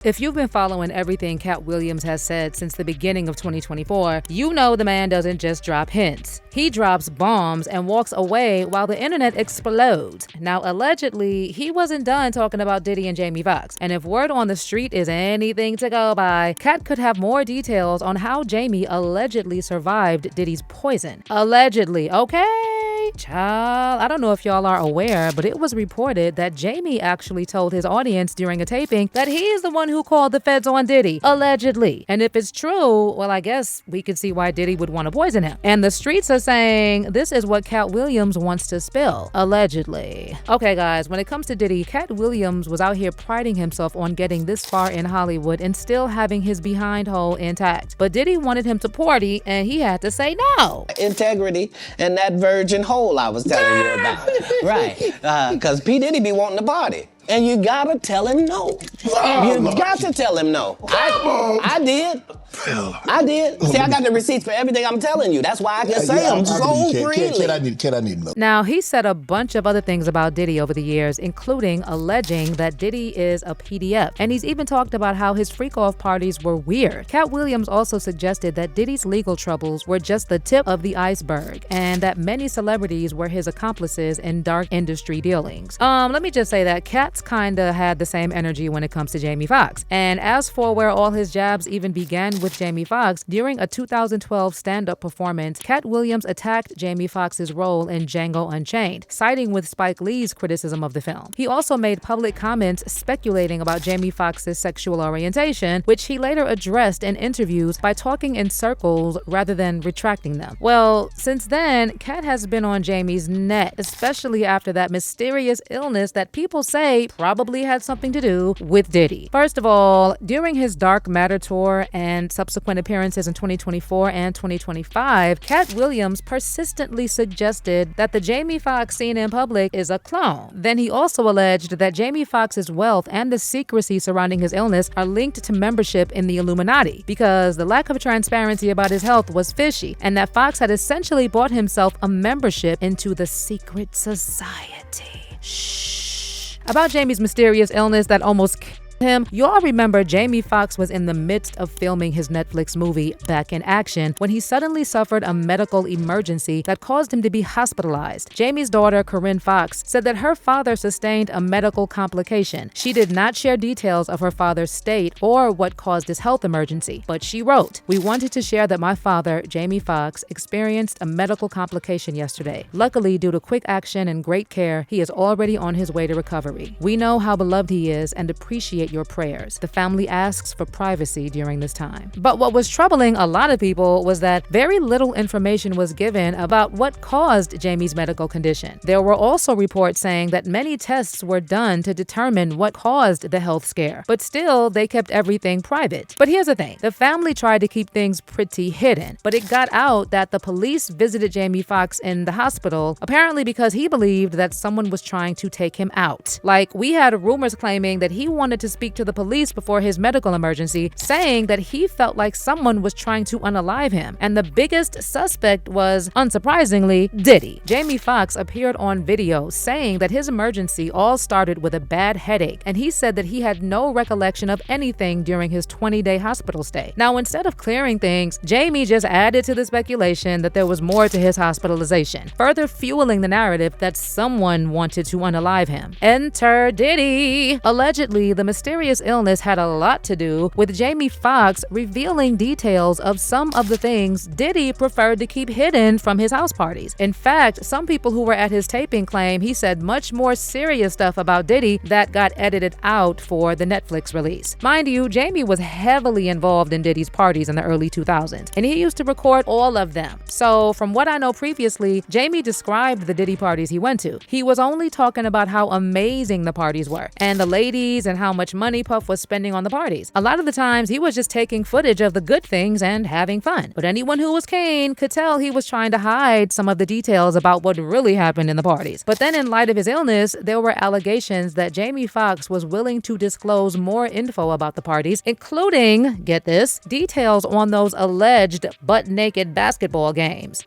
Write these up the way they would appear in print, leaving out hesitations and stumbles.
If you've been following everything Katt Williams has said since the beginning of 2024, you know the man doesn't just drop hints. He drops bombs and walks away while the internet explodes. Now, allegedly, he wasn't done talking about Diddy and Jamie Foxx. And if word on the street is anything to go by, Katt could have more details on how Jamie allegedly survived Diddy's poison. Allegedly, okay? Child, I don't know if y'all are aware, but it was reported that Jamie actually told his audience during a taping that he's the one who called the feds on Diddy, allegedly. And if it's true, well, I guess we could see why Diddy would want to poison him. And the streets are saying this is what Katt Williams wants to spill, allegedly. Okay, guys, when it comes to Diddy, Katt Williams was out here priding himself on getting this far in Hollywood and still having his behind hole intact. But Diddy wanted him to party, and he had to say no. Integrity and that virgin hole I was telling you about. Right. Because P. Diddy be wanting to party. And you gotta tell him no. You got to tell him no. I did. I did. See, I got the receipts for everything I'm telling you. That's why I can say them so freely. I need to know. Now, he said a bunch of other things about Diddy over the years, including alleging that Diddy is a PDF. And he's even talked about how his freak-off parties were weird. Katt Williams also suggested that Diddy's legal troubles were just the tip of the iceberg, and that many celebrities were his accomplices in dark industry dealings. Let me just say that Katt's kinda had the same energy when it comes to Jamie Foxx. And as for where all his jabs even began with Jamie Foxx, during a 2012 stand-up performance, Katt Williams attacked Jamie Foxx's role in Django Unchained, siding with Spike Lee's criticism of the film. He also made public comments speculating about Jamie Foxx's sexual orientation, which he later addressed in interviews by talking in circles rather than retracting them. Well, since then, Katt has been on Jamie's net, especially after that mysterious illness that people say probably had something to do with Diddy. First of all, during his Dark Matter tour and subsequent appearances in 2024 and 2025, Katt Williams persistently suggested that the Jamie Foxx seen in public is a clone. Then he also alleged that Jamie Foxx's wealth and the secrecy surrounding his illness are linked to membership in the Illuminati, because the lack of transparency about his health was fishy, and that Foxx had essentially bought himself a membership into the secret society. Shh. About Jamie's mysterious illness that almost killed him, y'all remember Jamie Foxx was in the midst of filming his Netflix movie Back in Action when he suddenly suffered a medical emergency that caused him to be hospitalized. Jamie's daughter, Corinne Foxx, said that her father sustained a medical complication. She did not share details of her father's state or what caused his health emergency, but she wrote, "We wanted to share that my father, Jamie Foxx, experienced a medical complication yesterday. Luckily, due to quick action and great care, he is already on his way to recovery. We know how beloved he is and appreciate your prayers. The family asks for privacy during this time." But what was troubling a lot of people was that very little information was given about what caused Jamie's medical condition. There were also reports saying that many tests were done to determine what caused the health scare, but still they kept everything private. But here's the thing, the family tried to keep things pretty hidden, but it got out that the police visited Jamie Foxx in the hospital, apparently because he believed that someone was trying to take him out. Like, we had rumors claiming that he wanted to speak to the police before his medical emergency, saying that he felt like someone was trying to unalive him. And the biggest suspect was, unsurprisingly, Diddy. Jamie Foxx appeared on video saying that his emergency all started with a bad headache, and he said that he had no recollection of anything during his 20-day hospital stay. Now, instead of clearing things, Jamie just added to the speculation that there was more to his hospitalization, further fueling the narrative that someone wanted to unalive him. Enter Diddy. Allegedly, the mysterious illness had a lot to do with Jamie Foxx revealing details of some of the things Diddy preferred to keep hidden from his house parties. In fact, some people who were at his taping claim he said much more serious stuff about Diddy that got edited out for the Netflix release. Mind you, Jamie was heavily involved in Diddy's parties in the early 2000s, and he used to record all of them. So from what I know previously, Jamie described the Diddy parties he went to. He was only talking about how amazing the parties were, and the ladies, and how much money Puff was spending on the parties. A lot of the times he was just taking footage of the good things and having fun. But anyone who was keen could tell he was trying to hide some of the details about what really happened in the parties. But then in light of his illness, there were allegations that Jamie Foxx was willing to disclose more info about the parties, including, get this, details on those alleged butt-naked basketball games.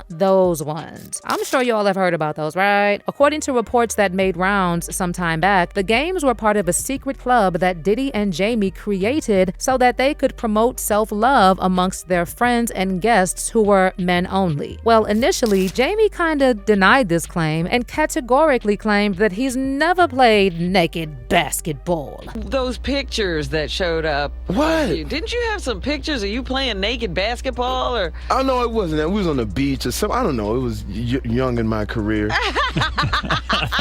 Those ones. I'm sure you all have heard about those, right? According to reports that made rounds some time back, the games were part of a secret club that Diddy and Jamie created so that they could promote self-love amongst their friends and guests who were men only. Well, initially, Jamie kinda denied this claim and categorically claimed that he's never played naked basketball. Those pictures that showed up. What? Didn't you have some pictures of you playing naked basketball or? I know it wasn't that. We was on the beach or something. I don't know. It was young in my career.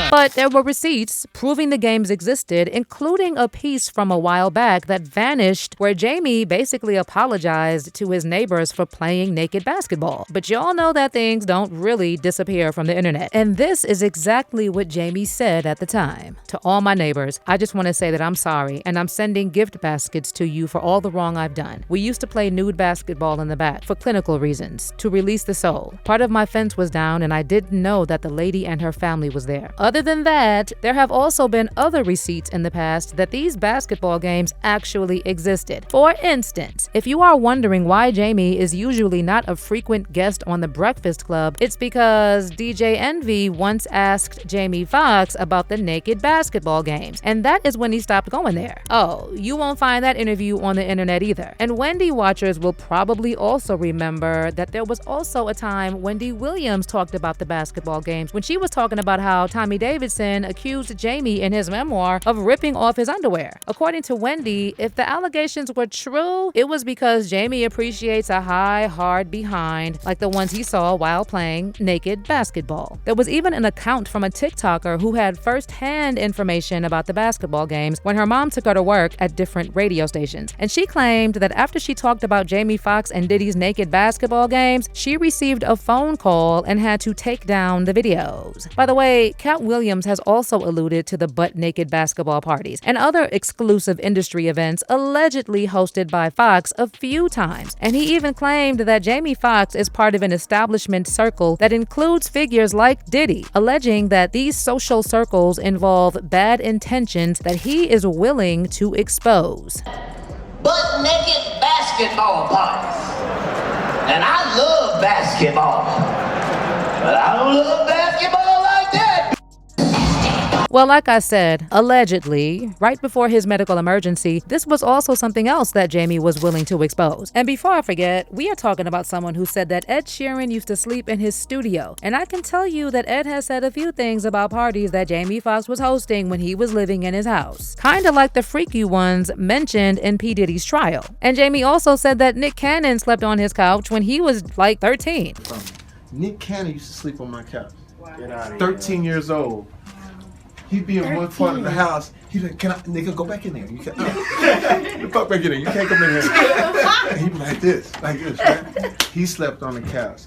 But there were receipts proving the games existed, including a piece from a while back that vanished where Jamie basically apologized to his neighbors for playing naked basketball. But y'all know that things don't really disappear from the internet. And this is exactly what Jamie said at the time. To all my neighbors, I just want to say that I'm sorry, and I'm sending gift baskets to you for all the wrong I've done. We used to play nude basketball in the back for clinical reasons, to release the soul. Part of my fence was down, and I didn't know that the lady and her family was there. Other than that, there have also been other receipts in the past that these basketball games actually existed. For instance, if you are wondering why Jamie is usually not a frequent guest on The Breakfast Club, it's because DJ Envy once asked Jaime Foxx about the naked basketball games, and that is when he stopped going there. Oh, you won't find that interview on the internet either. And Wendy watchers will probably also remember that there was also a time Wendy Williams talked about the basketball games when she was talking about how Tommy Davidson accused Jamie in his memoir of ripping off his underwear. According to Wendy, if the allegations were true, it was because Jamie appreciates a high, hard behind like the ones he saw while playing naked basketball. There was even an account from a TikToker who had first-hand information about the basketball games when her mom took her to work at different radio stations. And she claimed that after she talked about Jaime Foxx and Diddy's naked basketball games, she received a phone call and had to take down the videos. By the way, Katt Williams has also alluded to the butt-naked basketball parties and other exclusive industry events allegedly hosted by Fox a few times. And he even claimed that Jamie Foxx is part of an establishment circle that includes figures like Diddy, alleging that these social circles involve bad intentions that he is willing to expose. Butt-naked basketball parties. And I love basketball. But I don't love basketball like that. Well, like I said, allegedly, right before his medical emergency, this was also something else that Jamie was willing to expose. And before I forget, we are talking about someone who said that Ed Sheeran used to sleep in his studio. And I can tell you that Ed has said a few things about parties that Jamie Foxx was hosting when he was living in his house. Kinda like the freaky ones mentioned in P. Diddy's trial. And Jamie also said that Nick Cannon slept on his couch when he was like 13. Nick Cannon used to sleep on my couch. 13 years old. He'd be in one part of the house. He'd be like, "Can I, nigga, go back in there? You can't. The fuck back in there. You can't come in here." And he'd be like this, right? He slept on the couch.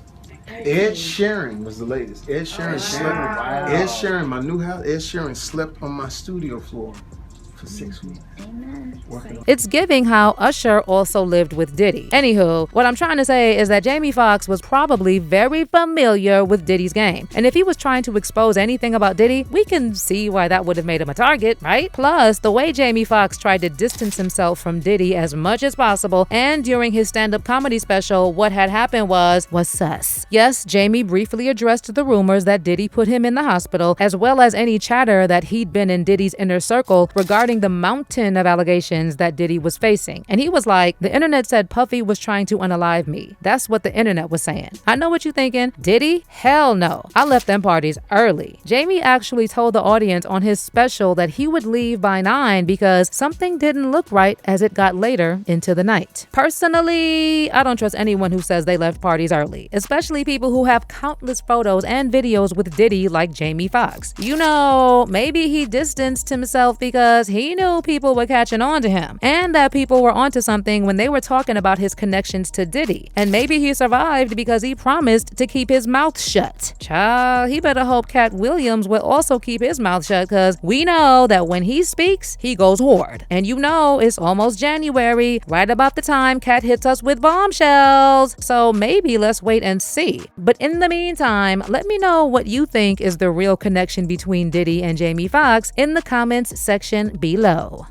Ed Sheeran was the latest. Ed Sheeran slept. Wow. Ed Sheeran, my new house. Ed Sheeran slept on my studio floor for 6 weeks. It's giving how Usher also lived with Diddy. Anywho, what I'm trying to say is that Jamie Foxx was probably very familiar with Diddy's game. And if he was trying to expose anything about Diddy, we can see why that would have made him a target, right? Plus, the way Jamie Foxx tried to distance himself from Diddy as much as possible, and during his stand-up comedy special, what had happened was sus. Yes, Jamie briefly addressed the rumors that Diddy put him in the hospital, as well as any chatter that he'd been in Diddy's inner circle regarding the mountain of allegations that Diddy was facing. And he was like, the internet said Puffy was trying to unalive me. That's what the internet was saying. I know what you're thinking. Diddy? Hell no. I left them parties early. Jamie actually told the audience on his special that he would leave by 9 because something didn't look right as it got later into the night. Personally, I don't trust anyone who says they left parties early, especially people who have countless photos and videos with Diddy like Jamie Foxx. You know, maybe he distanced himself because he knew people were catching on to him, and that people were onto something when they were talking about his connections to Diddy. And maybe he survived because he promised to keep his mouth shut. Child, he better hope Katt Williams will also keep his mouth shut, because we know that when he speaks, he goes hard. And you know, it's almost January, right about the time Katt hits us with bombshells. So maybe let's wait and see. But in the meantime, let me know what you think is the real connection between Diddy and Jamie Foxx in the comments section below.